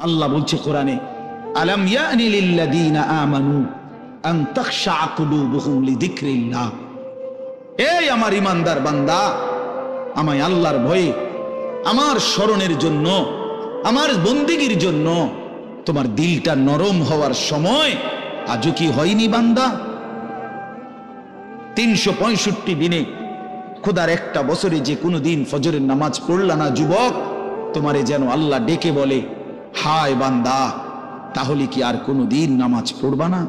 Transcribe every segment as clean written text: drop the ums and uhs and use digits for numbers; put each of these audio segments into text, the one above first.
আল্লাহ বলছে কোরআনে, আলাম ইয়ানি লিল্লাযীনা আমানু আন তাখশা কুলুবুহুম লিযিকরিল্লাহ। এই আমার ইমানদার বান্দা, আমায় আল্লাহর ভয়ে, আমার স্মরণের জন্য, আমার বন্দেগীর জন্য তোমার দিলটা নরম হওয়ার সময় আজও কি হয়নি বান্দা? 365 দিনে খোদার একটা বছরে যে কোনো দিন ফজরের নামাজ পড়লা না যুবক, তোমারে যেন আল্লাহ ডেকে বলে, হায় বান্দা, তাহলে কি আর কোনো দিন নামাজ পড়বা না?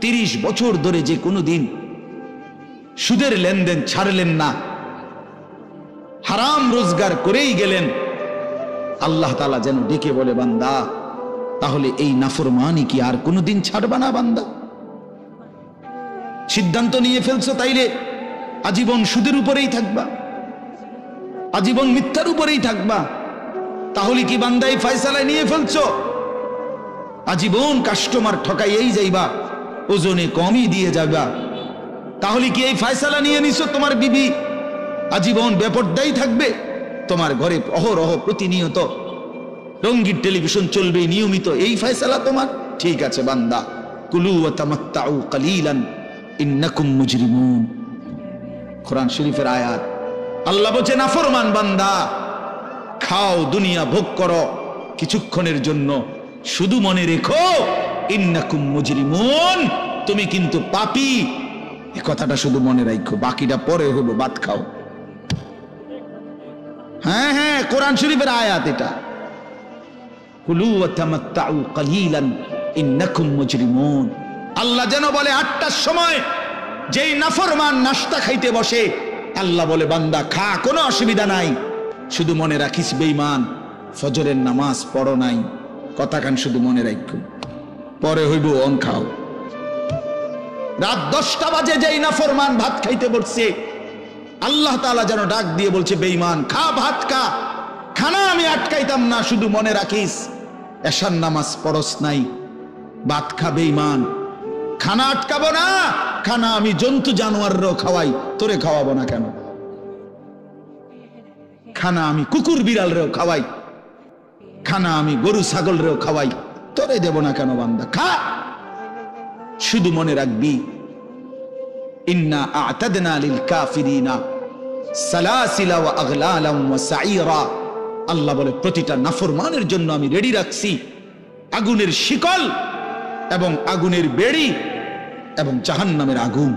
30 বছর ধরে যে কোনো দিন সুদের লেনদেন ছাড়লেন না, হারাম রোজগার করেই গেলেন, আল্লাহ তাআলা যেন ডেকে বলে, বান্দা, তাহলে এই নাফরমানি কি আর কোনোদিন ছাড়বা না বান্দা? সিদ্ধান্ত নিয়ে ফেলছো তাইলে আজীবন সুদের উপরেই থাকবা, আজীবন মিথ্যার উপরেই থাকবা, তাহলে কি বান্দা এই ফয়সালায় নিয়ে ফেলছো আজীবন কাস্টমার ঠকাইয়েই যাইবা, ওজনে কমই দিয়ে যাবা, তাহলে কি এই ফয়সালা নিয়ে নিছো তোমার বিবি আজীবন বেপরদাই থাকবে? তোমার ঘরে অহরহ প্রতিনিয়ত রঙ্গিন টেলিভিশন চলবে নিয়মিত, এই ফয়সালা তোমার? ঠিক আছে বান্দা, কুলু ওয়া তামাত্তাউ কালিলান ইন্নাকুম মুজরিমুন। কোরআন শরীফের আয়াত। আল্লাহ বলছে, নাফরমান বান্দা, খাও, দুনিয়া ভোগ করো কিছুক্ষণের জন্য, শুধু মনে রেখো ইন্নাকুম মুজরিমুন, তুমি কিন্তু পাপী। এই কথাটা শুধু মনে রাখো, বাকিটা পরে হলো, ভাত খাও। হ্যাঁ হ্যাঁ, কোরআন শরীফের আয়াত এটা। কুলু ওয়া তামাত্তাউ কালিলান ইন্নাকুম মুজরিমুন। আল্লাহ যেন বলে 8টার সময় যেই নাফরমান নাস্তা খাইতে বসে, আল্লাহ বলে, বান্দা খা, কোনো অসুবিধা নাই, শুধু মনে রাখিস বেঈমান, ফজরের নামাজ পড়ো নাই, কথা কান শুধু মনে রাখো, পরে হইব অন খাও। রাত 10টা বাজে যেই নাফরমান ভাত খাইতে বসছে, আল্লাহ তাআলা যেন ডাক দিয়ে বলছে, বেঈমান খা, ভাত খা, খানা আমি আটকাইতাম না, শুধু মনে রাখিস এশার নামাজ পড়স নাই, ভাত খা বেঈমান, খানা আটকাবো না, খানা আমি জন্তু জানোয়ারও খাওয়াই, তোরে খাওয়াবো না কেন? খানা আমি কুকুর বিড়ালরেও খাওয়াই, খানা আমি গরু ছাগলরেও খাওয়াই, তোরে দেব না কেন? বান্দা খা, শুধু মনে রাখবি ইন্না আ'তাদনা লিল কাফিরিনা সালাসিলা ওয়া আগলালাম ওয়া সাইরা। আল্লাহ বলে, প্রতিটা নাফরমানের জন্য আমি রেডি রাখছি আগুনের শিকল এবং আগুনের বেড়ি এবং জাহান্নামের আগুন।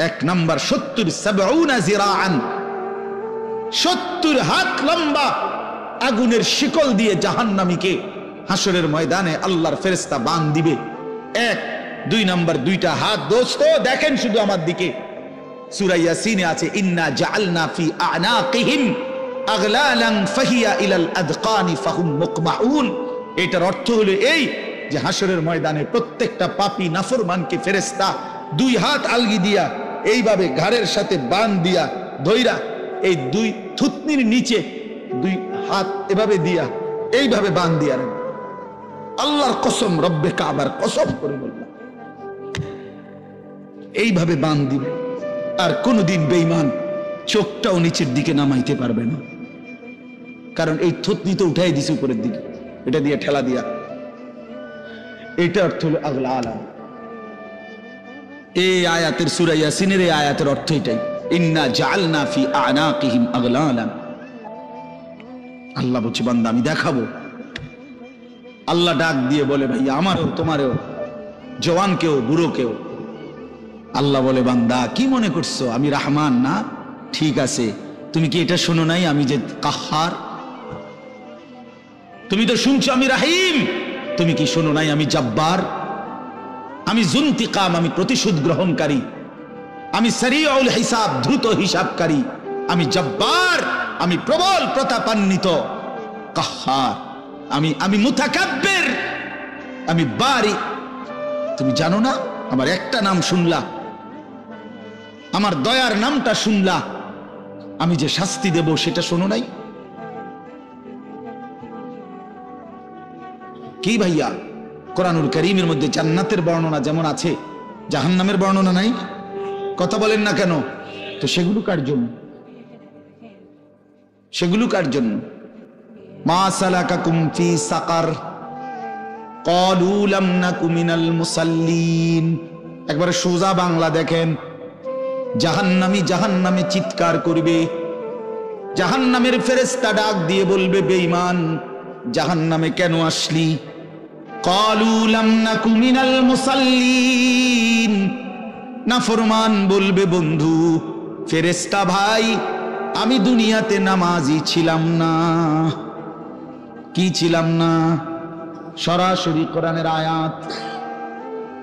1 নাম্বার 70 জিরাআন, 70 হাত লম্বা আগুনের শিকল দিয়ে জাহান্নামীকে হাসরের ময়দানে আল্লাহর ফেরেশতা বাঁধ দিবে। 1 2 নাম্বার 2টা হাত। দোস্ত দেখেন শুধু আমার দিকে, সূরা ইয়াসিনে আছে, ইন্না জাআলনা ফি আ'নাকিহিম আগলালান ফাহিয়া ইলাল আযকানি ফাহুম মুকমাউন। এটার অর্থ হলো এই যে হাসরের ময়দানে প্রত্যেকটা পাপী নাফরমানকে ফেরেশতা 2 হাত আলগি দিয়া এইভাবে ঘাড়ের সাথে বাঁধ দিয়া ধইরা, এই 2 থুতনির নিচে 2 হাত এভাবে দিয়া এইভাবে বাঁধ দিয়া, আল্লাহর কসম, রব্বে কাবার কসম করে বললাম, এইভাবে বাঁধ দিবে। আর কোনদিন বেঈমান চোখটাও নিচের দিকে নামাইতে পারবে না, কারণ এই থুতনি তো উঠাই দিছে উপরের দিকে, এটা দিয়ে ঠেলা দিয়া। এটা অর্থ হলো আগলালান। এই আয়াতের সূরা ইয়াসিনের এই আয়াতের অর্থ এটাই, ইন্না জাআলনা ফি আ'নাকিহিম আগলালান। আল্লাহ বলছে, বান্দা আমি দেখাবো। আল্লাহ ডাক দিয়ে বলে, ভাইয়া আমারও তোমারও, জওয়ানকেও বুড়োকেও। আল্লাহ বলে, বান্দা কি মনে করছো আমি রহমান না? ঠিক আছে, তুমি কি এটা শোনো নাই আমি যে কাহ্হার? তুমি তো শুনছো আমি রাহিম, তুমি কি শোনো নাই আমি জব্বার? আমি যুনতিকাম, আমি প্রতিশোধ গ্রহণকারী, আমি সারিউল হিসাব, দ্রুত হিসাবকারী, আমি জব্বার, আমি প্রবল প্রতাপান্বিত, কাহ্হার, আমি মুতাকাব্বির, আমি বারি। তুমি জানো না? আমার একটা নাম শুনলা, আমার দয়ার নামটা শুনলা, আমি যে শাস্তি দেব সেটা শোনো নাই? কি ভাইয়া, কোরআনুল কারীমের মধ্যে জান্নাতের বর্ণনা যেমন আছে, জাহান্নামের বর্ণনা নাই? কথা বলেন না কেন? তো সেগুলো কার জন্য? সেগুলো কার জন্য? মা সালাকাকুম ফি সাকার ক্বালু লাম নাকু মিনাল মুসাল্লিন। একবার সোজা বাংলা দেখেন, জাহান্নামী জাহান্নামে চিৎকার করবে, জাহান্নামের ফেরেশতা ডাক দিয়ে বলবে, বেঈমান জাহান্নামে কেন আসলি? ক্বালু লাম নাকু মিনাল মুসাল্লিন। নাফরমান বলবে, বন্ধু ফেরেশতা ভাই, আমি দুনিয়াতে নামাজি ছিলাম না। কি ছিলাম না? সরাসরি কোরআনের আয়াত।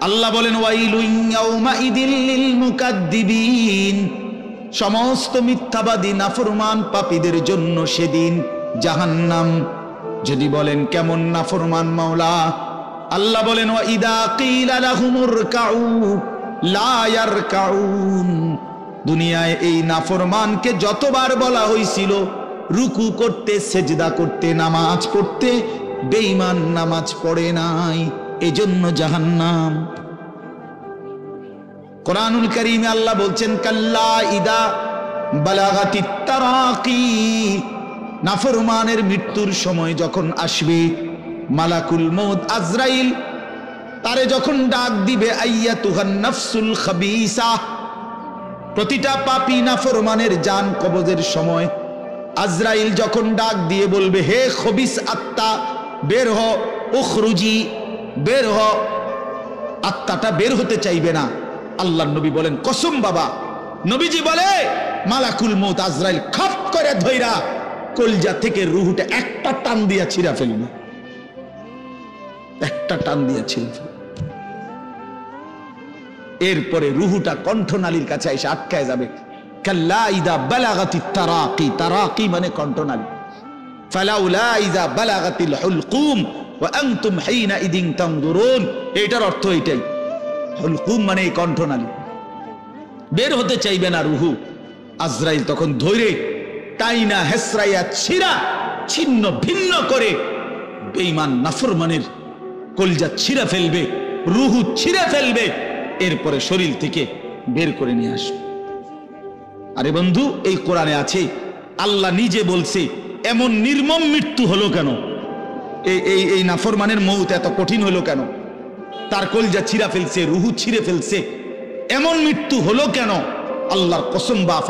আল্লাহ বলেন, ওয়াইলুন ইয়াউমাইদিল লিল মুকাদ্দিবিন। সমস্ত মিথ্যাবাদী নাফরমান পাপীদের জন্য সেদিন জাহান্নাম। যদি বলেন কেমন নাফরমান মাওলা? আল্লাহ বলেন, ওয়া ইদা কিলা লাহুমুরকাউ লা ইয়ারকাউন। দুনিয়ায় এই নাফরমানকে যতবার বলা হয়েছিল রুকু করতে, সেজদা করতে, নামাজ পড়তে, বেঈমান নামাজ পড়ে নাই, এজন্য জাহান্নাম। কোরআনুল কারীমে আল্লাহ বলছেন, কাল্লা ইদা বালাগাতিত তারাকি। নাফরমানের মৃত্যুর সময় যখন আসবে, মালাকুল মউত আজরাইল তারে যখন ডাক দিবে, আইয়াতুহান নাফসুল খাবিসা। প্রতিটা পাপী নাফরমানের জান কবজের সময় আজরাইল যখন ডাক দিয়ে বলবে, হে খবিস আত্মা বের হ, উখরুজি, বের হ। আত্মাটা বের হতে চাইবে না। আল্লাহর নবী বলেন, কসম বাবা, নবীজি বলে মালাকুল মউত আজরাইল খপ করে ধইরা কলজা থেকে রুহুটা একটা টান দিয়া ছিঁড়া ফেলবে, একটা টান দিয়া ছিঁড়ে ফেলবে। এরপরে রুহুটা কণ্ঠনালীর কাছে এসে আটকায় যাবে। কাল্লা ইদা বালাগাতিত তারাকি। তারাকি মানে কণ্ঠনালী। ফালাউলা ইদা বালাগাতিল হুলকুম ওয়া আনতুম হিনা ইদিন তানজুরুন। এটার অর্থ এটাই। হুলকুম মানে কণ্ঠনালী, বের হতে চাইবে না রুহু। আজরাইল তখন ধৈরে টাইনা হেসরাইয়া ছিঁড়া ছিন্ন ভিন্ন করে বেঈমান নাফরমানের কলজা ছিঁড়া ফেলবে, রুহু ছিঁড়ে ফেলবে, এরপরে শরীর থেকে বের করে নিয়ে আসবে। আরে বন্ধু, এই কোরআনে আছে, আল্লাহ নিজে বলছে, এমন নির্মম মৃত্যু হলো কেন? এই নাফরমানের মউত এত কঠিন হলো কেন? তার কলজা ছিঁড়া ফেলছে, রুহু ছিঁড়ে ফেলছে, এমন মৃত্যু হলো কেন? আল্লাহর কসম বাপ,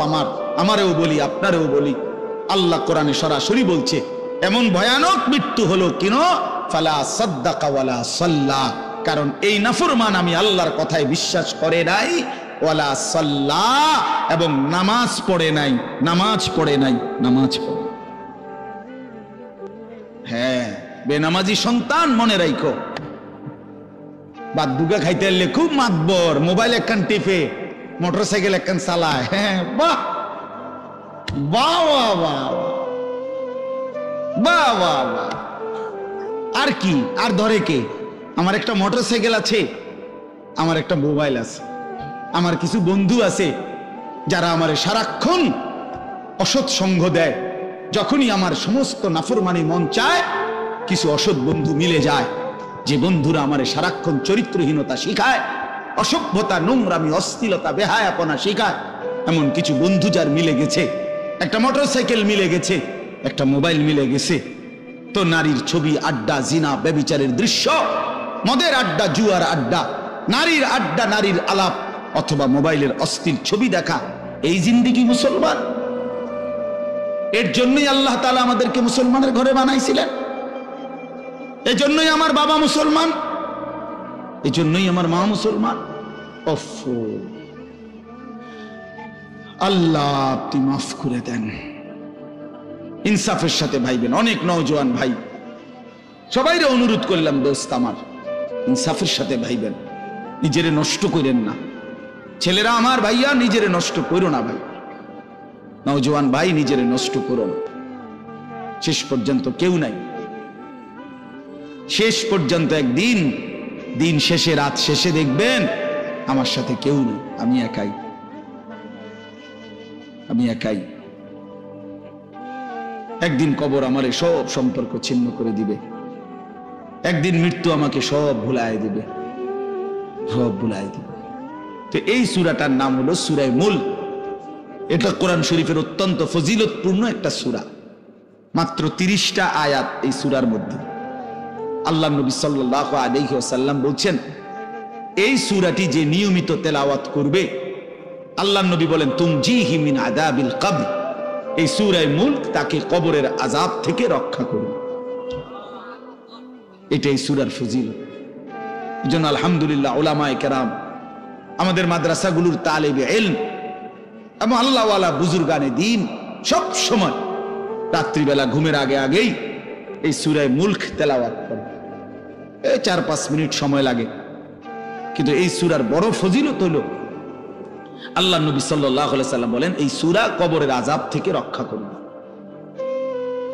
আমারেও বলি, আপনারেও বলি, আল্লাহ কোরআনে সরাসরি বলছে, এমন ভয়ানক মৃত্যু হলো কেন? ফালা সাদ্দাকা ওয়ালা সাল্লা। কারণ এই নাফরমান আমি আল্লাহর কথায় বিশ্বাস করে নাই, ওয়ালা সাল্লা, এবং নামাজ পড়ে নাই, নামাজ পড়ে নাই, নামাজ পড়ে। হ্যাঁ, বেনামাজি সন্তান মনে রাখো, বাদ দুগা খাইতে এলে খুব মাতবর, মোবাইল একখান টিপে, মোটরসাইকেল একখান চালায়। হ্যাঁ, বাহ বাহ বাহ বাহ বাহ বাহ বাহ। আর কি, আর ধরে কে? আমার একটা মোটরসাইকেল আছে, আমার একটা মোবাইল আছে, আমার কিছু বন্ধু আছে যারা আমার সারাক্ষণ অসৎ সঙ্গ দেয়। যখনই আমার সমস্ত নাফরমানি মন চায়, কিছু অসৎ বন্ধু মিলে যায়, যে বন্ধুরা আমার সারাক্ষণ চরিত্রহীনতা শিখায়, অসভ্যতা, নোংরামি, অশ্লীলতা, বেহায়াপনা শিখায়। এমন কিছু বন্ধু যার মিলে গেছে, একটা মোটরসাইকেল মিলে গেছে, একটা মোবাইল মিলে গেছে, তো নারীর ছবি, আড্ডা, জিনা, ব্যভিচারের দৃশ্য, মদের আড্ডা, জুয়ার আড্ডা, নারীর আড্ডা, নারীর আলাপ, অথবা মোবাইলের অস্থির ছবি দেখা, এই জিন্দেগি মুসলমান। এর জন্যই আল্লাহ তাআলা আমাদেরকে মুসলমানের ঘরে বানাইছিলেন। এই জন্যই আমার বাবা মুসলমান, এই জন্যই আমার মা মুসলমান। আল্লাহ আপনি মাফ করে দেন। ইনসাফের সাথে ভাইবেন। অনেক নওজোয়ান ভাই, সবাইরে অনুরোধ করলাম, দোস্ত আমার, ইনসাফের সাথে ভাইবেন, নিজেরে নষ্ট করেন না। ছেলেরা আমার, ভাইয়া নিজেরে নষ্ট করো না ভাই, নওজোয়ান ভাই নিজেরে নষ্ট করো না। শেষ পর্যন্ত কেউ নাই, শেষ পর্যন্ত একদিন, দিন শেষে, রাত শেষে দেখবেন আমার সাথে কেউ নেই, আমি একাই, আমি একাই। একদিন কবর আমারে সব সম্পর্ক ছিন্ন করে দিবে, একদিন মৃত্যু আমাকে সব ভুলায় দিবে, সব ভুলায় দিবে। তো এই সূরাটার নাম হলো সূরা মুলক। এটা কোরআন শরীফের অত্যন্ত ফজিলতপূর্ণ একটা সূরা। মাত্র 30টা আয়াত এই সূরার মধ্যে। আল্লাহ নবী সাল্লাল্লাহু আলাইহি ওয়াসাল্লাম বলছেন, এই সূরাটি যে নিয়মিত তেলাওয়াত করবে, আল্লাহ নবী বলেন, তুমজিহি মিন আযাবিল কবর, এই সূরা মুলক তাকে কবরের আযাব থেকে রক্ষা করবে। এটাই সূরার ফজিলত। এজন্য আলহামদুলিল্লাহ উলামায়ে কেরাম, আমাদের মাদ্রাসাগুলোর তালিবে ইলম এবং আল্লাহওয়ালা বুজুর্গানে দ্বীন সব সময় রাত্রিবেলা ঘুমের আগে আগেই এই সূরা মুলক তেলাওয়াত করে। 4-5 মিনিট সময় লাগে, কিন্তু এই সূরার বড় ফজিলত হলো আল্লাহ নবী সাল্লাল্লাহু আলাইহি সাল্লাম বলেন, এই সূরা কবরের আযাব থেকে রক্ষা করবে,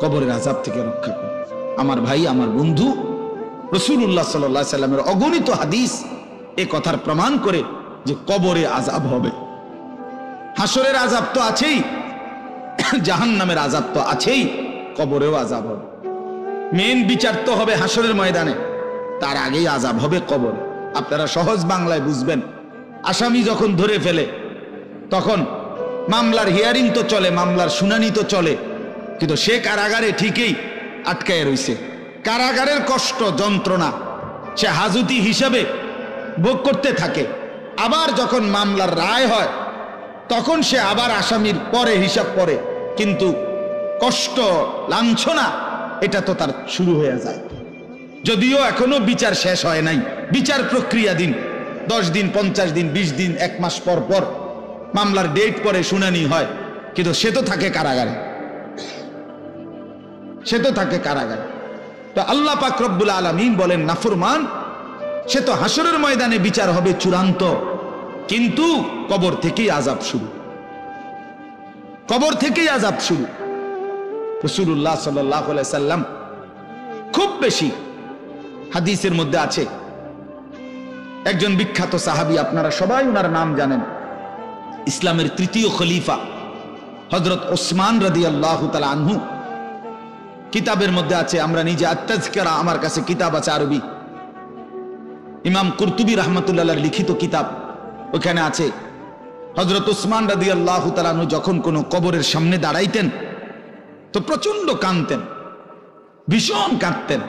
কবরের আযাব থেকে রক্ষা করবে। আমার ভাই, আমার বন্ধু, রাসূলুল্লাহ সাল্লাল্লাহু আলাইহি সাল্লামের অগণিত হাদিস এই কথার প্রমাণ করে যে কবরে আযাব হবে। হাসরের আযাব তো আছেই, জাহান্নামের আযাব তো আছেই, কবরেও আযাব হবে। মেন বিচার তো হবে হাসরের ময়দানে, তার আগেই আযাব হবে কবর। আপনারা সহজ বাংলায় বুঝবেন, আসামি যখন ধরে ফেলে তখন মামলার হিয়ারিং তো চলে, মামলার শুনানি তো চলে, কিন্তু সে কারাগারে ঠিকই আটকায় রইছে। কারাগারের কষ্ট যন্ত্রণা সে হাজতি হিসাবে ভোগ করতে থাকে। আবার যখন মামলার রায় হয় তখন সে আবার আসামির পরে হিসাব করে, কিন্তু কষ্ট লাঞ্ছনা এটা তো তার শুরু হয়ে যায়। যদিও এখনো বিচার শেষ হয় নাই, বিচার প্রক্রিয়াধীন, 10 দিন, 50 দিন, 20 দিন, 1 মাস পর পর মামলার ডেট পরে শুনানি হয়, কিন্তু সে তো থাকে কারাগারে, সে তো থাকে কারাগারে। তো আল্লাহ পাক রব্বুল আলামিন বলেন, নাফরমান সে তো হাসরের ময়দানে বিচার হবে চূড়ান্ত, কিন্তু কবর থেকেই আযাব শুরু, কবর থেকেই আযাব শুরু। রাসূলুল্লাহ সাল্লাল্লাহু আলাইহি সাল্লাম খুব বেশি হাদিসের মধ্যে আছে, একজন বিখ্যাত সাহাবী, আপনারা সবাই ওনার নাম জানেন, ইসলামের 3য় খলিফা হযরত ওসমান রাদিয়াল্লাহু তাআলা আনহু। কিতাবের মধ্যে আছে, আমরা নিজে আত-তাযকিরা, আমার কাছে কিতাব আছে আরবি, ইমাম কুরতুবী রাহমাতুল্লাহ আলাইহির লিখিত কিতাব, ওখানে আছে হযরত ওসমান রাদিয়াল্লাহু তাআলা আনহু যখন কোনো কবরের সামনে দাঁড়াইতেন তো প্রচন্ড কাঁদতেন, ভীষণ কাঁদতেন,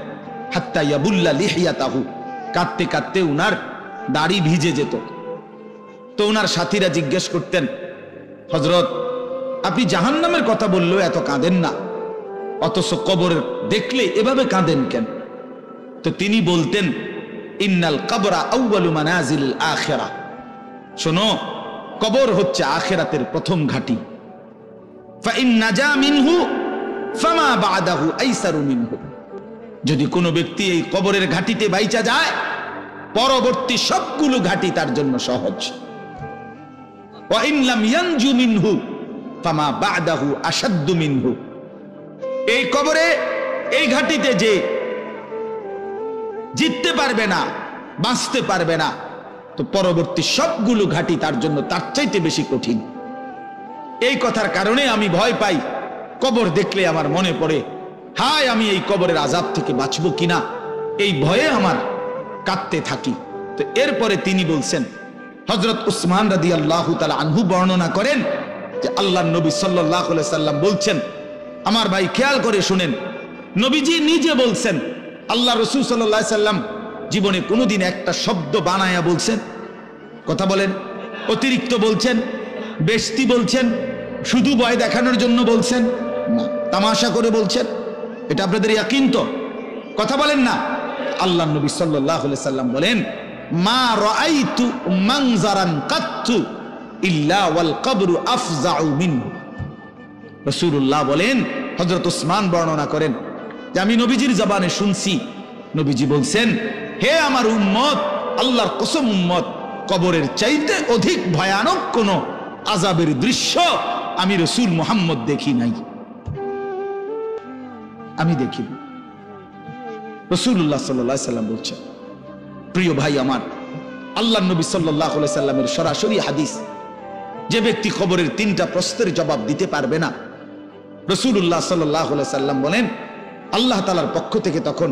হাত্তা ইয়াবুল্লা লিহিয়াতাহু, কাঁদতে কাঁদতে উনার দাড়ি ভিজে যেত। তো উনার সাথীরা জিজ্ঞেস করতেন, হযরত আপনি জাহান্নামের কথা বললেও এত কাঁদেন না, অথচ কবর দেখলে এভাবে কাঁদেন কেন? তো তিনি বলতেন, ইন্নাল কবরা আউয়ালু মানাজিলিল আখিরাহ, শোনো, কবর হচ্ছে আখিরাতের প্রথম ঘাঁটি। ফাইন নাজা মিনহু ফামা বাদাহু আইসারু মিনহু, যদি কোনো ব্যক্তি এই কবরের ঘাঁটিতে বাইচা যায়, পরবর্তী সবগুলো ঘাঁটি তার জন্য সহজ। ওয়া ইন লাম ইয়ানজু মিনহু ফামা বাদাহু আশাদ্দু মিনহু, এই কবরে এই ঘাঁটিতে যে জিততে পারবে না, বাঁচতে পারবে না, তো পরবর্তী সবগুলো ঘাঁটি তার জন্য তার চাইতে বেশি কঠিন। এই কথার কারণে আমি ভয় পাই, কবর দেখলে আমার মনে পড়ে, হায় আমি এই কবরের আযাব থেকে বাঁচবো কিনা, এই ভয়ে আমার কাঁদতে থাকি। তো এরপরে তিনি বলছেন, হযরত উসমান রাদিয়াল্লাহু তাআলা আনহু বর্ণনা করেন যে আল্লাহর নবী সাল্লাল্লাহু আলাইহি সাল্লাম বলছেন, আমার ভাই খেয়াল করে শুনেন, নবীজি নিজে বলছেন, আল্লাহ রাসূল সাল্লাল্লাহু আলাইহি সাল্লাম জীবনে কোনোদিন একটা শব্দ বানায়া বলছেন? কথা বলেন, অতিরিক্ত বলছেন, বেশতি বলছেন, শুধু ভয় দেখানোর জন্য বলছেন না, তামাশা করে বলছেন? এটা আপনাদের ইয়াকিন তো? কথা বলেন না। আল্লাহ নবী সাল্লাল্লাহু আলাইহি সাল্লাম বলেন, মা রাআইতু মানজারান কাত্তু ইল্লা ওয়াল কবরু আফজাউ মিনহু। রাসূলুল্লাহ বলেন, হযরত ওসমান বর্ণনা করেন যে আমি নবীজির জবানে শুনছি, নবীজি বলছেন, হে আমার উম্মত, আল্লাহর কসম উম্মত, কবরের চাইতে অধিক ভয়ানক কোন আযাবের দৃশ্য আমি রাসূল মুহাম্মদ দেখি নাই, আমি দেখি। রাসূলুল্লাহ সাল্লাল্লাহু আলাইহি সাল্লাম বলছেন, প্রিয় ভাই আমার, আল্লাহর নবী সাল্লাল্লাহু আলাইহি সাল্লামের সরাসরি হাদিস, যে ব্যক্তি কবরের 3টা প্রশ্নের জবাব দিতে পারবে না, রাসূলুল্লাহ সাল্লাল্লাহু আলাইহি সাল্লাম বলেন, আল্লাহ তাআলার পক্ষ থেকে তখন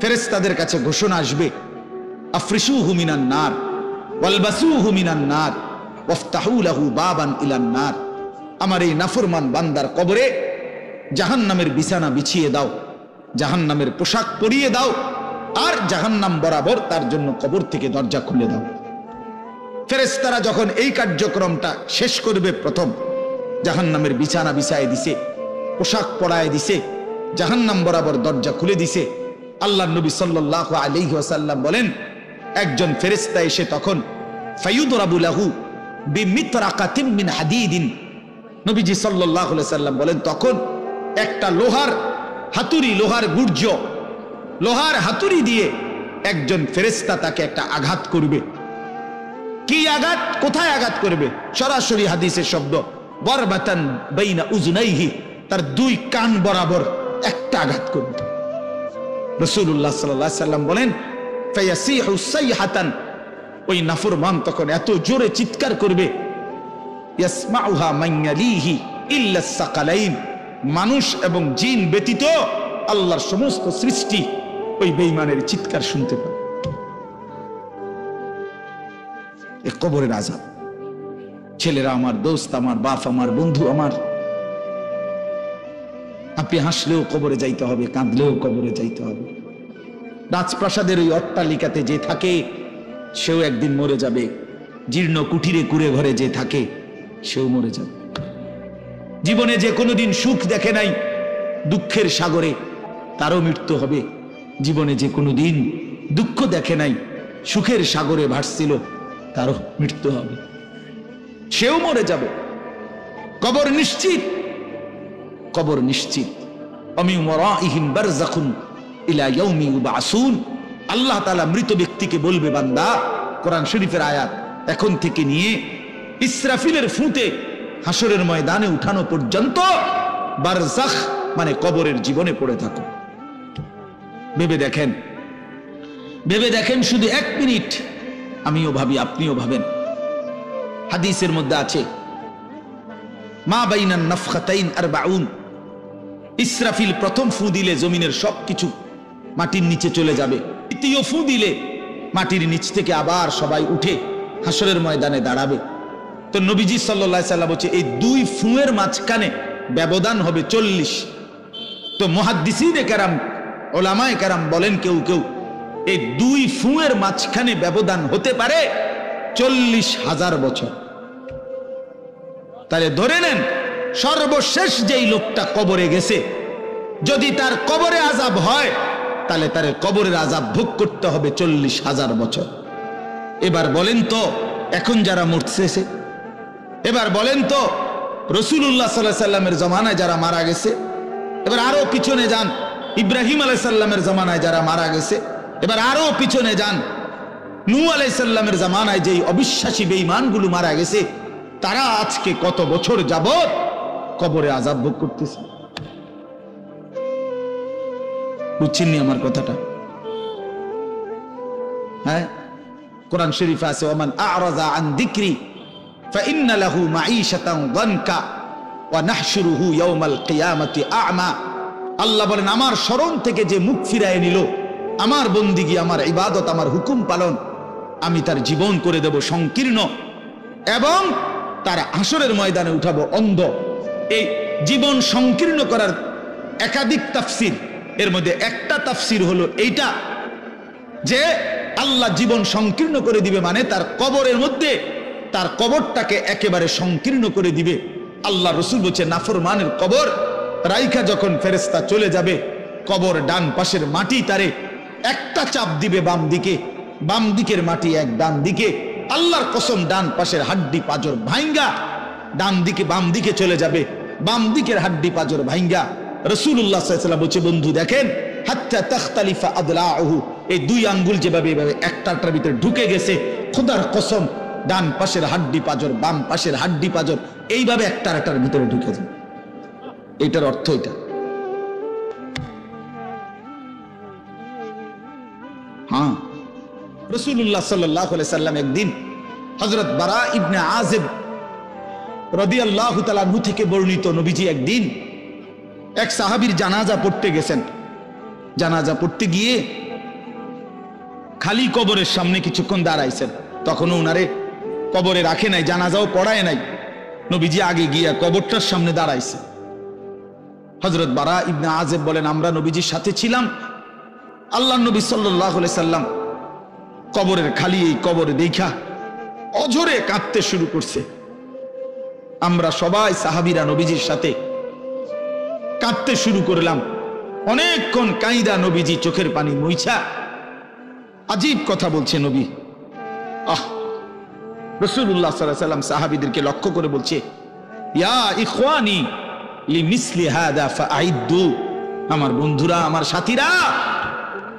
ফেরেশতাদের কাছে ঘোষণা আসবে, আফরিশুহু মিনান নার ওয়ালবাসুহু মিনান নার ওয়াফতাহু লাহু বাবান ইলান নার। আমার এই নাফরমান বান্দার কবরে জাহান্নামের বিছানা বিছিয়ে দাও, জাহান্নামের পোশাক পরিয়ে দাও, আর জাহান্নাম বরাবর তার জন্য কবর থেকে দরজা খুলে দাও। ফেরেশতারা যখন এই কার্যক্রমটা শেষ করবে, প্রথম জাহান্নামের বিছানা বিছায় দিছে, পোশাক পরায় দিছে, জাহান্নাম বরাবর দরজা খুলে দিছে। আল্লাহ নবী সাল্লাল্লাহু আলাইহি ওয়াসাল্লাম বলেন, একজন ফেরেশতা এসে তখন ফায়ুদরাবু লাহু বিমিতরাকাতিন মিন হাদিদিন, নবীজি সাল্লাল্লাহু আলাইহি ওয়াসাল্লাম বলেন, তখন একটা লোহার হাতুড়ি, লোহার গুর্জ, লোহার হাতুড়ি দিয়ে একজন ফেরেশতা তাকে একটা আঘাত করবে। কি আঘাত, কোথায় আঘাত করবে? সরাসরি হাদিসের শব্দ, বরবাতান বাইনা উজুনাইহি, তার দুই কান বরাবর একটা আঘাত করবে। রাসূলুল্লাহ সাল্লাল্লাহু আলাইহি ওয়াসাল্লাম বলেন, ফায়াসিহু সাইহাতান, ওই নাফরমান তখন এত জোরে চিৎকার করবে, ইয়াসমাউহা মান ইয়ালিহি ইল্লা সাকালাইন, মানুষ এবং জিন ব্যতীত আল্লাহর সমস্ত সৃষ্টি ওই বেঈমানের চিৎকার শুনতে পাবে। এই কবরের আযাব। ছেলেরা আমার, দোস্ত আমার, বাপ আমার, বন্ধু আমার, আপনি হাসলেও কবরে যাইতে হবে, কাঁদলেও কবরে যাইতে হবে। রাজপ্রাসাদের ওই অট্টালিকাতে যে থাকে সেও একদিন মরে যাবে, জীর্ণ কুঠিরে কুড়ে ঘরে যে থাকে সেও মরে যাবে। জীবনে যে কোনোদিন সুখ দেখে নাই, দুঃখের সাগরে, তারও মৃত্যু হবে। জীবনে যে কোনোদিন দুঃখ দেখে নাই, সুখের সাগরে ভাসছিল, তারও মৃত্যু হবে, সেও মরে যাবে। কবর নিশ্চিত, কবর নিশ্চিত। অমি ওয়ারাইহিম বারযাখুন ইলা ইয়াউমি ইউবআসুন, আল্লাহ তাআলা মৃত ব্যক্তিকে বলবে, বান্দা, কোরআন শরীফের আয়াত, এখন থেকে নিয়ে ইসরাফিলের ফুঁতে হাসরের ময়দানে উঠানো পর্যন্ত বারজাখ মানে কবরের জীবনে পড়ে থাকো। ভেবে দেখেন, ভেবে দেখেন, শুধু 1 মিনিট। আমিও ভাবি, আপনিও ভাবেন। হাদিসের মধ্যে আছে, মা বাইনান নাফখাতাইন 40, ইসরাফিল প্রথম ফু দিলে জমিনের সবকিছু মাটির নিচে চলে যাবে, দ্বিতীয় ফু দিলে মাটির নিচ থেকে আবার সবাই উঠে হাসরের ময়দানে দাঁড়াবে। তো নবীজি সাল্লাল্লাহু আলাইহি সাল্লাম বলছে, এই 2 ফুঁয়ের মাঝখানে ব্যবধান হবে 40। তো মুহাদ্দিসিনে কেরাম, ওলামায়ে কেরাম বলেন, কেউ কেউ এই 2 ফুঁয়ের মাঝখানে ব্যবধান হতে পারে 40,000 বছর। তাহলে ধরে নেন, সর্বশেষ যেই লোকটা কবরে গেছে, যদি তার কবরে আযাব হয়, তাহলে তার কবরের আযাব ভোগ করতে হবে 40,000 বছর। এবার বলেন তো, এখন যারা মরতেছে, এবার বলেন তো রাসূলুল্লাহ সাল্লাল্লাহু আলাইহি সাল্লামের জামানায় যারা মারা গেছে, এবার আরো পিছনে যান, ইব্রাহিম আলাইহিস সালামের জামানায় যারা মারা গেছে, এবার আরো পিছনে যান, নূহ আলাইহিস সালামের জামানায় যেই অবিশ্বাসী বেঈমানগুলো মারা গেছে, তারা আজকে কত বছর যাবত কবরে আযাব ভোগ করতেছে। বুঝছেননি আমার কথাটা? হ্যাঁ, কোরআন শরীফে আছে, ওমান আ'রাযা আন যিকরি ফাইন্না লাহু মাঈশাতান দানকা ওয়া নাহশুরুহু ইয়াওমাল কিয়ামাতি আ'মা। আল্লাহ বলেন, আমার স্মরণ থেকে যে মুখ ফিরায় নিল, আমার বন্দিগি, আমার ইবাদত, আমার হুকুম পালন, আমি তার জীবন করে দেব সংকীর্ণ, এবং তার হাসরের ময়দানে উঠাবো অন্ধ। এই জীবন সংকীর্ণ করার একাধিক তাফসির, এর মধ্যে একটা তাফসির হলো এইটা, যে আল্লাহ জীবন সংকীর্ণ করে দিবে মানে তার কবরের মধ্যে তার কবরটাকে একেবারে সংকীর্ণ করে দিবে। আল্লাহ রাসূল বলছে, নাফরমানের কবর রাইখা যখন ফেরেশতা চলে যাবে, কবর ডান পাশের মাটি তারে একটা চাপ দিবে বাম দিকে, বাম দিকের মাটি এক ডান দিকে, আল্লাহর কসম ডান পাশের হাড্ডি পাজর ভাঙ্গা ডান দিকে বাম দিকে চলে যাবে, বাম দিকের হাড্ডি পাজর ভাঙ্গা। রাসূলুল্লাহ সাল্লাল্লাহু আলাইহি ওয়াসাল্লাম বলছে, বন্ধু দেখেন, হাত্তা তাখতালিফা আদলাউহু, এই 2 আঙ্গুল যেভাবে এভাবে একটাটার ভিতরে ঢুকে গেছে, খোদার কসম ডান পাশের হাড্ডি পাজর বাম পাশের হাড্ডি পাজর এইভাবে একটার ভিতরে ঢুকে যায়। এটার অর্থ এটা। হ্যাঁ, রাসূলুল্লাহ সাল্লাল্লাহু আলাইহি সাল্লাম একদিন হযরত বারা ইবনে আযিব রাদিয়াল্লাহু তাআলা আনহু থেকে বর্ণিত, নবীজি একদিন এক সাহাবীর জানাজা পড়তে গেছেন। জানাজা পড়তে গিয়ে খালি কবরের সামনে কিছুক্ষণ দাঁড়াইছেন, তখনও উনারে কবরে রাখে নাই, জানাজাও পড়ায় নাই। নবীজি আগে গিয়া কবরটার সামনে দাঁড়াইছে। হযরত বারা ইবনে আযিব বলেন, আমরা নবীজির সাথে ছিলাম। আল্লাহর নবী সাল্লাল্লাহু আলাইহি সাল্লাম কবরের খালি এই কবর দেখা অঝরে কাঁদতে শুরু করছে। আমরা সবাই সাহাবীরা নবীজির সাথে কাঁদতে শুরু করলাম। অনেকক্ষণ কাইদা নবীজি চোখের পানি মুইছা আজীব কথা বলছে নবী। রাসূলুল্লাহ সাল্লাল্লাহু আলাইহি ওয়াসাল্লাম সাহাবীদেরকে লক্ষ্য করে বলছে, ইয়া ইখওয়ানি লিমিসলি হাদা ফাআইদু, আমার বন্ধুরা, আমার সাথীরা,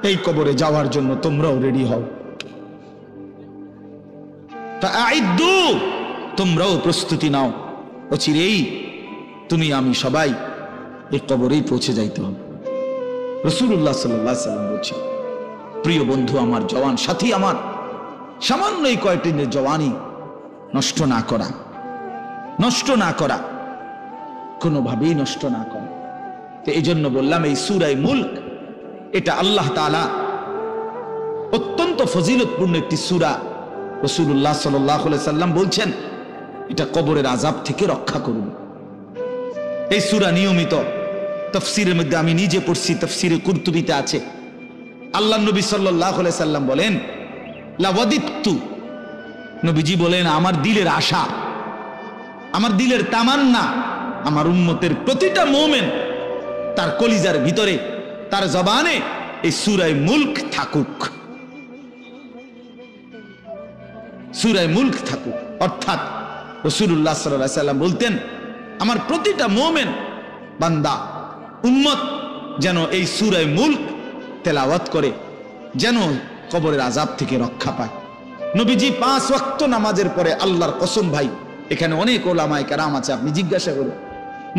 এই কবরে যাওয়ার জন্য তোমরাও রেডি হও। ফাআইদু, তোমরাও প্রস্তুতি নাও, অচিরেই তুমি আমি সবাই এই কবরেই পৌঁছে যাইতে হবে। রাসূলুল্লাহ সাল্লাল্লাহু আলাইহি ওয়াসাল্লাম বলছে, প্রিয় বন্ধু আমার, জওয়ান সাথী আমার, সামান্য এই কয়েকটি দিনের জওয়ানি নষ্ট না করা, নষ্ট না করা, কোনোভাবেই নষ্ট না করা। তো এই জন্য বললাম, এই সূরা মুলক এটা আল্লাহ তাআলা অত্যন্ত ফজিলতপূর্ণ একটি সূরা। রাসূলুল্লাহ সাল্লাল্লাহু আলাইহি সাল্লাম বলছেন এটা কবরের আযাব থেকে রক্ষা করবে। এই সূরা নিয়মিত তাফসীরের মধ্যে আমি নিজে পড়ছি, তাফসীরে কুরতুবীতে আছে। আল্লাহর নবী সাল্লাল্লাহু আলাইহি সাল্লাম বলেন, লাওয়াদিতু, নবীজি বলেন আমার দিলের আশা, আমার দিলের তামান্না, আমার উম্মতের প্রতিটা মুমিন তার কলিজার ভিতরে, তার জবানে এই সূরা মুলক থাকুক, সূরা মুলক থাকুক। অর্থাৎ রাসূলুল্লাহ সাল্লাল্লাহু আলাইহি সাল্লাম বলতেন, আমার প্রতিটা মুমিন বান্দা উম্মত যেন এই সূরা মুলক তেলাওয়াত করে, যেন কবরের আযাব থেকে রক্ষা পায়। নবীজি 5 ওয়াক্ত নামাজের পরে, আল্লাহর কসম ভাই, এখানে অনেক ওলামায়ে কেরাম আছে, আপনি জিজ্ঞাসা করুন,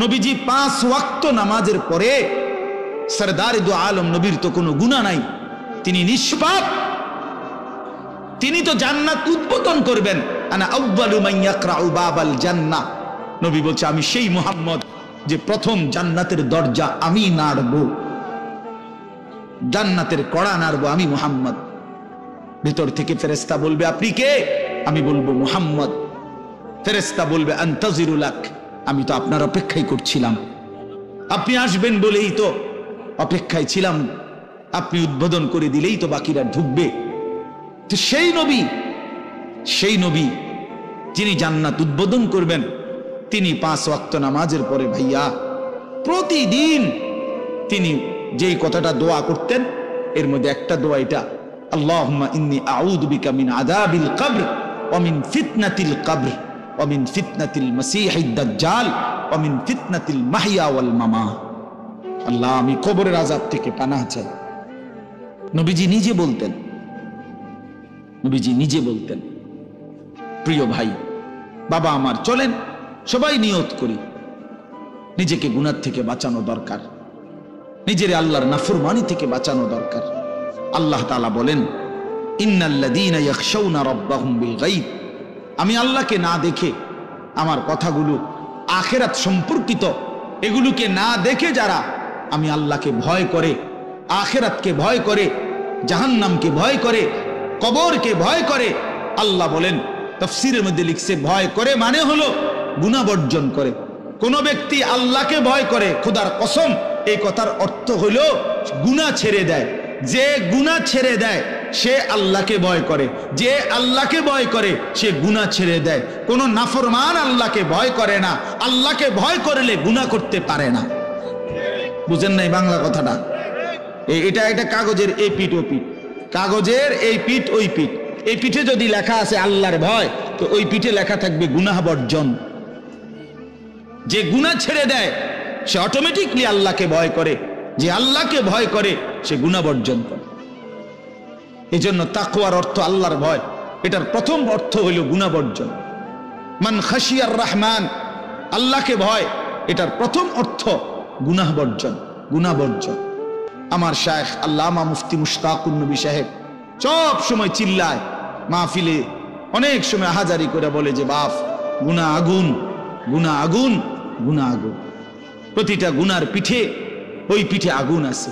নবীজি 5 ওয়াক্ত নামাজের পরে, সরদারে দু আলম নবীর তো কোনো গুনাহ নাই, তিনি নিষ্পাপ, তিনি তো জান্নাত উদ্বোধন করবেন। আনা আউয়ালু মান ইয়াকরাউ বাবাল জান্নাহ, নবী বলছে আমি সেই মুহাম্মদ যে প্রথম জান্নাতের দরজা আমি নাড়ব, জান্নাতের কড়া নাড়ব আমি মুহাম্মদ। ভিতর থেকে ফেরেশতা বলবে আপনি কে? আমি বলবো মুহাম্মদ। ফেরেশতা বলবে আনতাজিরুলাক, আমি তো আপনার অপেক্ষাই করছিলাম, আপনি আসবেন বলেই তো অপেক্ষায় ছিলাম, আপনি উদ্বোধন করে দিলেই তো বাকিরা ঢুকবে। তো সেই নবী যিনি জান্নাত উদ্বোধন করবেন, তিনি 5 ওয়াক্ত নামাজের পরে ভাইয়া প্রতিদিন তিনি যেই কথাটা দোয়া করতেন, এর মধ্যে একটা দোয়া এটা, আল্লাহুম্মা ইন্নী আউযু বিকা মিন আযাবিল কবর ওয়া মিন ফিতনাতিল কবর ওয়া মিন ফিতনাতিল মাসীহিদ দাজ্জাল ওয়া মিন ফিতনাতিল মাহইয়া ওয়াল মামাত। আল্লাহ, আমি কবরের আযাব থেকে পানাহ চাই। নবীজি নিজে বলতেন, নবীজি নিজে বলতেন। প্রিয় ভাই, বাবা আমার, চলেন সবাই নিয়ত করি, নিজেকে গুনাহ থেকে বাঁচানো দরকার, নিজের আল্লাহর নাফরমানি থেকে বাঁচানো দরকার। আল্লাহ তাআলা বলেন, ইন্নাল্লাযীনা ইয়াখশাউনা রাব্বাহুম বিল গায়ব, আমি আল্লাহকে না দেখে, আমার কথাগুলো আখিরাত সম্পর্কিত, এগুলোকে না দেখে যারা আমি আল্লাহকে ভয় করে, আখিরাতকে ভয় করে, জাহান্নামকে ভয় করে, কবরকে ভয় করে, আল্লাহ বলেন, তাফসীরের মধ্যে লিখছে ভয় করে মানে হলো গুনাহ বর্জন করে। কোন ব্যক্তি আল্লাহকে ভয় করে, খোদার কসম, এই কথার অর্থ হলো গুনাহ ছেড়ে দেয়। যে গুনাহ ছেড়ে দেয় সে আল্লাহকে ভয় করে, যে আল্লাহকে ভয় করে সে গুনাহ ছেড়ে দেয়। কোন নাফরমান আল্লাহকে ভয় করে না, আল্লাহকে ভয় করলে গুনাহ করতে পারে না। বুঝেন নাই বাংলা কথাটা? এটা একটা কাগজের এই পিঠ ও পিঠ, কাগজের এই পিঠ ওই পিঠ, এই পিঠে যদি লেখা আছে আল্লাহর ভয়, তো ওই পিঠে লেখা থাকবে গুনাহ বর্জন। যে গুনাহ ছেড়ে দেয় সে অটোমেটিকলি আল্লাহকে ভয় করে, যে আল্লাহকে ভয় করে সে গুনাহ বর্জন করে। এই জন্য তাকওয়ার অর্থ আল্লাহর ভয়, এটার প্রথম অর্থ হইল গুনাহ বর্জন। মান খাশিয়ার রহমান, আল্লাহকে ভয়, এটার প্রথম অর্থ গুনাহ বর্জন, গুনাহ বর্জন। আমার শায়েখ আল্লামা মুফতি মুশতাকুন নবী সাহেব সব সময় চিল্লায় মাহফিলে, অনেক সময় হাজারি করে বলে যে বাপ, গুনাহ আগুন, গুনাহ আগুন, গুনাহ আগুন। প্রতিটা গুনার পিঠে, ওই পিঠে আগুন আছে।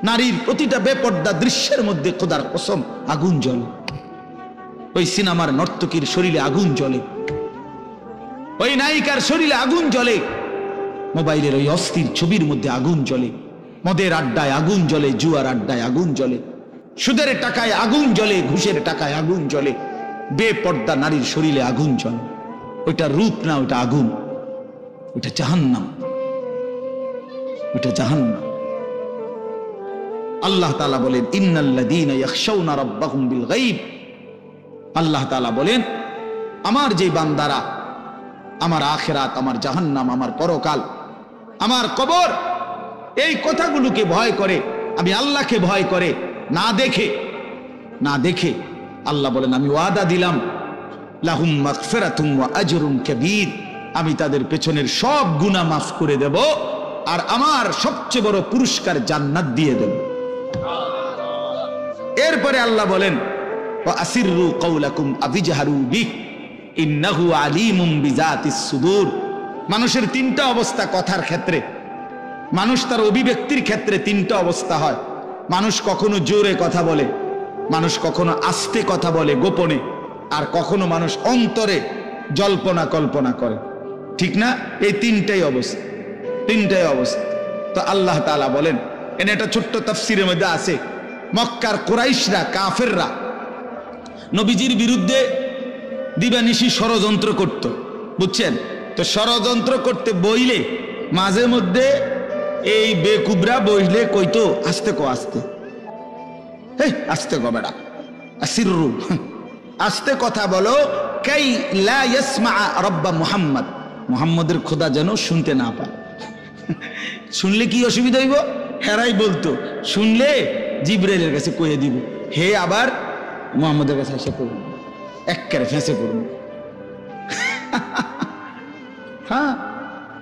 নারীর প্রতিটা বেপর্দা দৃশ্যের মধ্যে খোদার কসম আগুন জ্বলে। ওই সিনেমার নর্তকীর শরীরে আগুন জ্বলে, ওই নায়িকার শরীরে আগুন জ্বলে। মোবাইলের ওই অস্থির ছবির মধ্যে আগুন জ্বলে, মদের আড্ডায় আগুন জ্বলে, জুয়ার আড্ডায় আগুন জ্বলে, সুদের টাকায় আগুন জ্বলে, ঘুষের টাকায় আগুন জ্বলে, বেপর্দা নারীর শরীরে আগুন জ্বলে। ওইটা রূপ না, ওইটা আগুন, ওইটা জাহান্নাম, ওইটা জাহান্নাম। আল্লাহ তাআলা বলেন ইন্নাল্লাযীনা ইয়াখশাউনা রাব্বাহুম বিল গায়ব। আল্লাহ তাআলা বলেন আমার যে বান্দারা আমার আখিরাত, আমার জাহান্নাম, আমার পরকাল, আমার কবর, এই কথাগুলোকে ভয় করে, আমি আল্লাহকে ভয় করে, না দেখে আল্লাহ বলেন আমি ওয়াদা দিলাম লাহুম মাগফিরাতুম ওয়া আজরুন কাবীর, আমি তাদের পেছনের সব গুনাহ মাফ করে দেব আর আমার সবচেয়ে বড় পুরস্কার জান্নাত দিয়ে দেব। এরপরে আল্লাহ বলেন ওয়া আসিররু কাওলাকুম আবিজহারু বিহি ইন্নাহু আলিমুম বিযাতিস সুদূর। মানুষের তিনটা অবস্থা কথার ক্ষেত্রে, মানুষ তার অভিব্যক্তির ক্ষেত্রে তিনটা অবস্থা হয়। মানুষ কখনো জোরে কথা বলে, মানুষ কখনো আস্তে কথা বলে গোপনে, আর কখনো মানুষ অন্তরে জল্পনা কল্পনা করে, ঠিক না? এই তিনটাই অবস্থা, তিনটাই অবস্থা। তো আল্লাহ তাআলা বলেন, এনে একটা ছোট্ট তাফসীরের মধ্যে আছে, মক্কার কুরাইশরা, কাফেররা নবীজির বিরুদ্ধে দিবানিশি ষড়যন্ত্র করত, বুঝছেন? তো ষড়যন্ত্র করতে বইলে মাঝে মধ্যে এই বেকুবরা বইলে কইতো আস্তে কো, আস্তে, এই আস্তে কো বেড়া, আসিররু, আস্তে কথা বলো, কাই লা ইয়াসমা রাব্বা মুহাম্মদ, মুহাম্মদের খোদা যেন শুনতে না পায়। শুনলে কি অসুবিধা হইব? হেরাই বলতো শুনলে জিবরাইলের কাছে কইয়ে দিব, হে আবার মুহাম্মদের কাছে এসে পড়ব, এক্কারে ফেঁসে পড়ব। হ্যাঁ,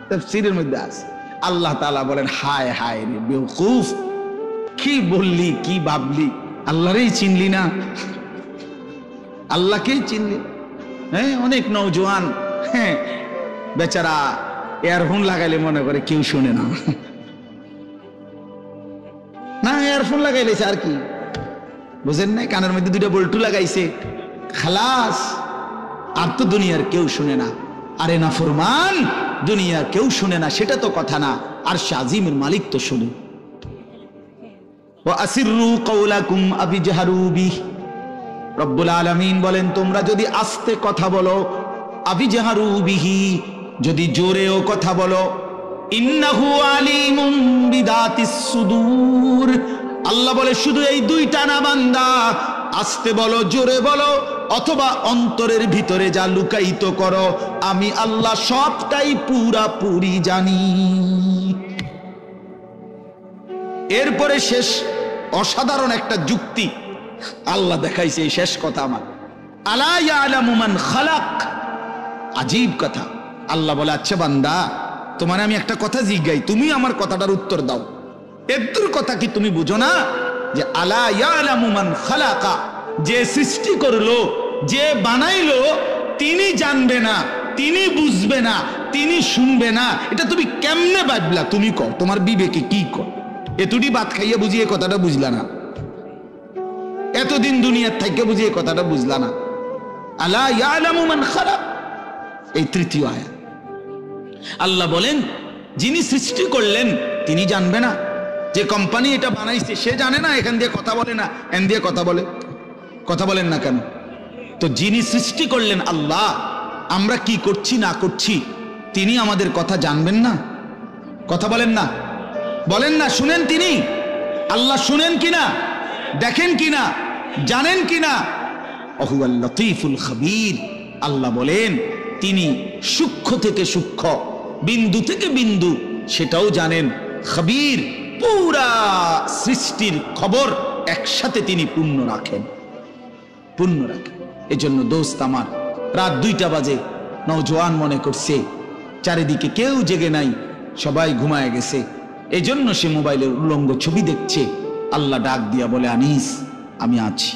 তাফসীরের মধ্যে আছে। আল্লাহ তাআলা বলেন হায় হায় রে বেওকুফ, কি বললি, কি ভাবলি, আল্লাহরেই চিনলি না, আল্লাহকেই চিনলি। হ্যাঁ, অনেক নওজোয়ান হ্যাঁ বেচারা ইয়ারফোন লাগাইলে মনে করে কেউ শুনে না, না ইয়ারফোন লাগাইলেছে আর কি, বুঝেন নাই? কানের মধ্যে দুইটা বল্টু লাগাইছে, খালাস, আর তো দুনিয়ার কেউ শুনে না। আরে না ফরমান, দুনিয়া কেউ শুনে না সেটা তো কথা না, আর শাজিমের মালিক তো শুনে। ওয়া আসিররু কাওলাকুম আবিজহারু বিহি, রব্বুল আলামিন বলেন তোমরা যদি আস্তে কথা বলো, আবিজহারু বিহি, যদি জোরেও কথা বলো, ইন্নাহু আলিমুম বিযাতিস সুদূর, আল্লাহ বলে শুধু এই দুইটা না বান্দা, আস্তে বলো, জোরে বলো, অথবা অন্তরের ভিতরে যা লুকায়িত করো, আমি আল্লাহ সবটাই পুরাপুরি জানি। এরপরে শেষ অসাধারণ একটা যুক্তি আল্লাহ দেখাইছে, এই শেষ কথা আমার, আলা ইয়ালামু মান খালাক, আজীব কথা। আল্লাহ বলে আচ্ছা বান্দা, তোমার আমি একটা কথা জিজ্ঞাই, তুমি আমার কথাটার উত্তর দাও। এর কথা কি তুমি বুঝো না যে আলা ইয়ালামু মান খালাকা, যে সৃষ্টি করলো, যে বানাইলো, তিনি জানবে না, তিনি বুঝবে না, তিনি শুনবে না, এটা তুমি কেমনে ভাবলা? তুমি কও, তোমার বিবেকে কি কও? এতটি ভাত খাইয়া বুঝিয়ে কথাটা বুঝলা না, এতদিন দুনিয়ার থেকে বুঝিয়ে কথাটা বুঝলা না। আলা ইয়ালামু মান খালাক, এই তৃতীয় আয়াত। আল্লাহ বলেন যিনি সৃষ্টি করলেন তিনি জানবে না? যে কোম্পানি এটা বানাইছে সে জানে না এখান দিয়ে কথা বলে না, এখান দিয়ে কথা বলে? কথা বলেন না কেন? তো যিনি সৃষ্টি করলেন আল্লাহ, আমরা কি করছি না করছি তিনি আমাদের কথা জানবেন না? কথা বলেন না, বলেন না, শুনেন তিনি? আল্লাহ শুনেন কিনা, দেখেন কিনা, জানেন কিনা? ওহুয়াল লতীফুল খবীর, আল্লাহ বলেন তিনি সূক্ষ্ম থেকে সূক্ষ্ম, বিন্দু থেকে বিন্দু সেটাও জানেন। খবীর, পুরা সৃষ্টির খবর একসাথে তিনি পূর্ণ রাখেন, পূর্ণ রাখেন। এজন্য দোস্ত আমার, রাত 2টা বাজে, নওজোয়ান মনে করছে চারিদিকে কেউ জেগে নাই, সবাই ঘুমায় গেছে, এজন্য সে মোবাইলের উলঙ্গ ছবি দেখছে। আল্লাহ ডাক দিয়া বলে আনিস আমি আছি।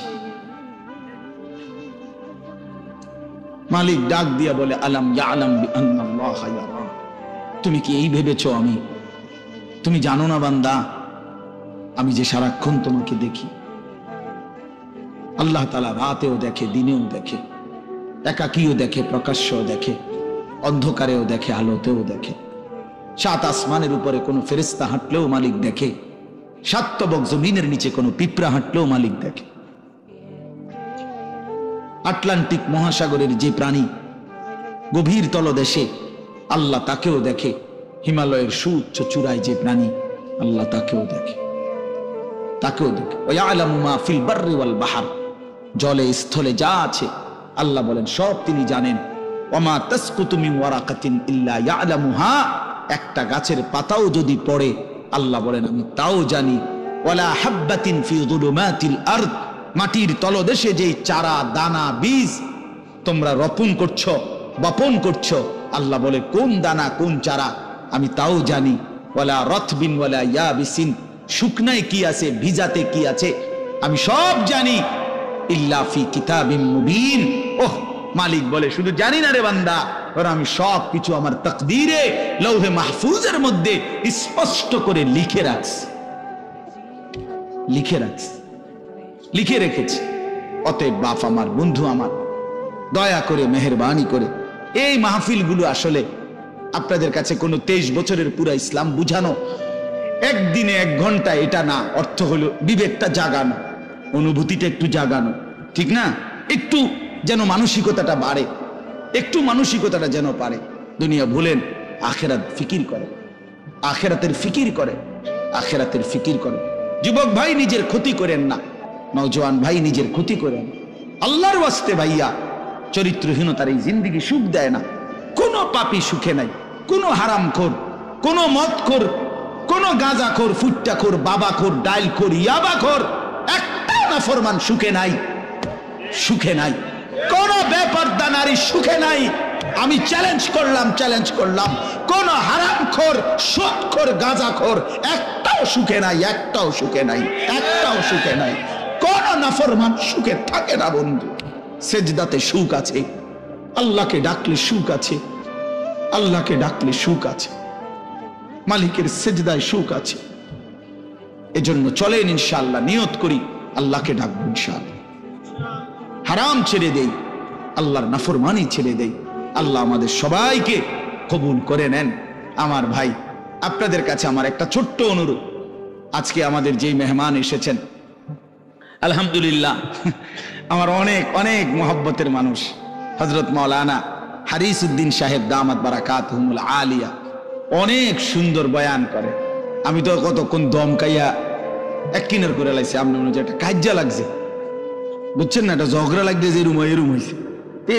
মালিক ডাক দিয়া বলে আলাম ইয়ালাম বিআন্নাল্লাহ ইয়ারা, তুমি কি এই ভেবেছো তুমি জানো না বান্দা আমি যে সারাক্ষণ তোমাকে দেখি? আল্লাহ তাআলা রাতেও দেখে, দিনেও দেখে, একাকীও দেখে, প্রকাশ্যও দেখে, অন্ধকারেও দেখে, আলোতেও দেখে। সাত আসমানের উপরে কোনো ফেরেশতা হাঁটলেও মালিক দেখে, সাত তবক জমিনের নিচে কোনো পিঁপড়া হাঁটলেও মালিক দেখে। আটলান্টিক মহাসাগরের যে প্রাণী গভীর তলদেশে, আল্লাহ তাকেও দেখে। হিমালয়ের সুউচ্চ চূড়ায় যে প্রাণী, আল্লাহ তাকেও দেখে, তাকেও দেখে। ওয়ায়ালামু মা ফিল বাররি ওয়াল বাহর, জলে স্থলে যা আছে আল্লাহ বলেন সব তিনি জানেন। ওমা তাসকুতু মিন ওয়ারাকাতিন ইল্লা ইয়ালামুহা, একটা গাছের পাতাও যদি পড়ে আল্লাহ বলেন আমি তাও জানি। ওয়ালা হাববাতিন ফি যুলুমাতিল আরদ, মাটির তলদেশে যে চারা দানা বীজ তোমরা রোপণ করছো, বপন করছো, আল্লাহ বলে কোন দানা কোন চারা আমি তাও জানি। ওয়ালা রাতবিন ওয়ালা ইয়াবিসিন, শুকনায় কি আছে ভিজাতে কি আছে আমি সব জানি। ইল্লা ফি কিতাবিম মুবিন, ওহ মালিক বলে শুধু জানি না রে বান্দা, ওরা আমি সব কিছু আমার তাকদীরে লৌহে মাহফুজের মধ্যে স্পষ্ট করে লিখে রাখছি, লিখে রাখছি, লিখে রেখেছি। অতএব বাপ আমার, বন্ধু আমার, দয়া করে মেহেরবানি করে এই মাহফিলগুলো আসলে আপনাদের কাছে কোনো 23 বছরের পুরা ইসলাম বুঝানো, একদিনে 1 ঘন্টা, এটা না। অর্থ হলো বিবেকটা জাগানো, অনুভূতিটা একটু জাগানো, ঠিক না? একটু যেন মানসিকতাটা বাড়ে, একটু মানসিকতাটা যেন পারে। দুনিয়া ভুলেন, আখেরাত ফিকির করে, আখেরাতের ফিকির করে, আখেরাতের ফিকির করে। যুবক ভাই নিজের ক্ষতি করেন না, নওজোয়ান ভাই নিজের ক্ষতি করেন। আল্লাহর ওয়াস্তে ভাইয়া, চরিত্রহীনতার এই জিন্দেগি সুখ দেয় না। কোনো পাপী সুখে নাই, কোনো হারামখোর, কোনো মদখোর, কোনো গাঁজাখোর, ফুট্টাখোর, বাবাখোর, ডাইলখোর, ইয়াবাখোর, একটা নাফরমান সুখে নাই, সুখে নাই। কোন বেপরদা নারী সুখে নাই। আমি চ্যালেঞ্জ করলাম, চ্যালেঞ্জ করলাম, কোন হারামখোর, সুদখোর, গাঁজাখোর একটাও সুখে নাই, একটাও সুখে নাই, একটাও সুখে নাই। কোন নাফরমান সুখে থাকে না বন্ধু। সেজদাতে সুখ আছে, আল্লাহকে ডাকলে সুখ আছে, আল্লাহকে ডাকলে সুখ আছে, মালিকের সেজদায় সুখ আছে। এজন্য চলেন ইনশাআল্লাহ, নিয়ত করি আল্লাহকে ডাকবো ইনশাআল্লাহ। হারাম ছেড়ে দেই, আল্লাহর নাফরমানি ছেড়ে দেই। আল্লাহ আমাদের সবাইকে কবুল করে নেন। আমার ভাই, আপনাদের কাছে আমার একটা ছোট্ট অনুরোধ। আজকে আমাদের যেই মেহমান এসেছেন, আলহামদুলিল্লাহ আমার অনেক অনেক মহব্বতের মানুষ, হযরত মাওলানা হারিস উদ্দিন সাহেব দামাত বারাকাতুহুমুল আলিয়া, অনেক সুন্দর বয়ান করে। আমি তো কতক্ষণ দমকাইয়া এক কিনার করে লাইছি, আপনার মনে হচ্ছে একটা কাজ্জা লাগছে, বুঝছেন না? একটা ঝগড়া লাগছে যে এরুম এরুম হয়েছে।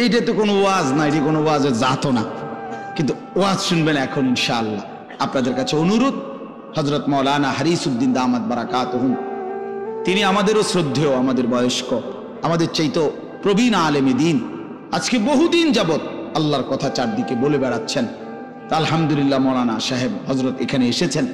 এইটা তো কোনো ওয়াজ না, এটি কোনো ওয়াজের জাতো না, কিন্তু ওয়াজ শুনবেন এখন ইনশাআল্লাহ। আপনাদের কাছে অনুরোধ, হযরত মাওলানা হারিস উদ্দিন দামাত বারাকাতুহুম, তিনি আমাদেরও শ্রদ্ধেয়, আমাদের বয়স্ক, আমাদের চাইতো প্রবীণ আলেমে দ্বীন। আজকে বহুদিন যাবত আল্লাহর কথা চারদিকে বলে বেড়াচ্ছেন। আলহামদুলিল্লাহ মাওলানা সাহেব হযরত এখানে এসেছেন।